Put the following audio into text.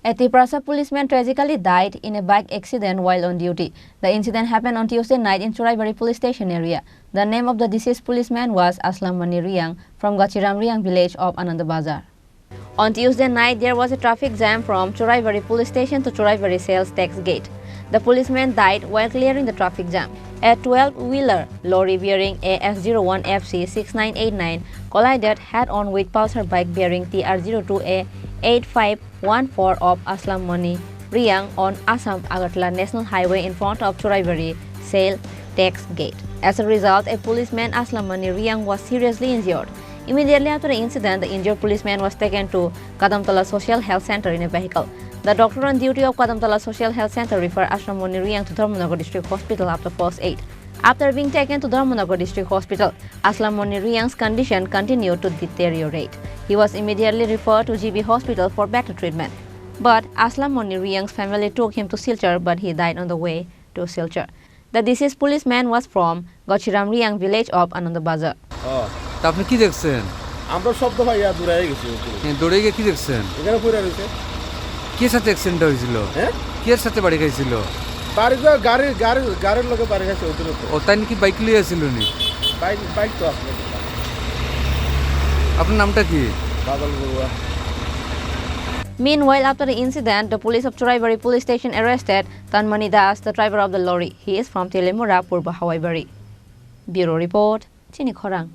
A Tiprasa policeman tragically died in a bike accident while on duty. The incident happened on Tuesday night in Churaibari police station area. The name of the deceased policeman was Aslam Mani Riang from Gachiram Riang village of Anandabazar. On Tuesday night, there was a traffic jam from Churaibari police station to Churaibari sales tax gate. The policeman died while clearing the traffic jam. A 12-wheeler lorry bearing AS01 FC 6989 collided head-on with pulsar bike bearing TR02A 8514 of Aslam Mani Riang on Assam Agartala National Highway in front of Churaibari sale tax gate. As a result, a policeman Aslam Mani Riang was seriously injured. Immediately after the incident, the injured policeman was taken to Kadamtala Social Health Center in a vehicle. The doctor on duty of Kadamtala Social Health Center referred Aslam Mani Riang to Dharmanagar District Hospital after first aid. After being taken to Dharmanagar District Hospital, Aslam Mani Riang's condition continued to deteriorate. He was immediately referred to GB Hospital for better treatment. But Aslam Mani Riang's family took him to Silchar, but he died on the way to Silchar. The deceased policeman was from Gachiram Riang village of Anandabazar. আপনি কি দেখছেন? আমরা শব্দ ভাইয়া দূরে গেছি। দৌড়ে গিয়ে কি দেখছেন? এখানে পড়ে রয়েছে। কে সাথে অ্যাক্সিডেন্ট হয়েছিল? হ্যাঁ? কে সাথে বাড়ি খাইছিল? বাড়িতে গাড়ির লোকে বাড়ি খাইছে ওদের তো। ও তাই কি বাইক লিয়ে আসছিল নি? বাইক তো আসলে। আপনার নামটা কি? বাদল Barua. Meanwhile, after the incident, the police of Churaibari police station arrested Tanmani Das, the driver of the lorry. He is from Telemura, Purba Hawaii. Bureau report, Chini Khorang.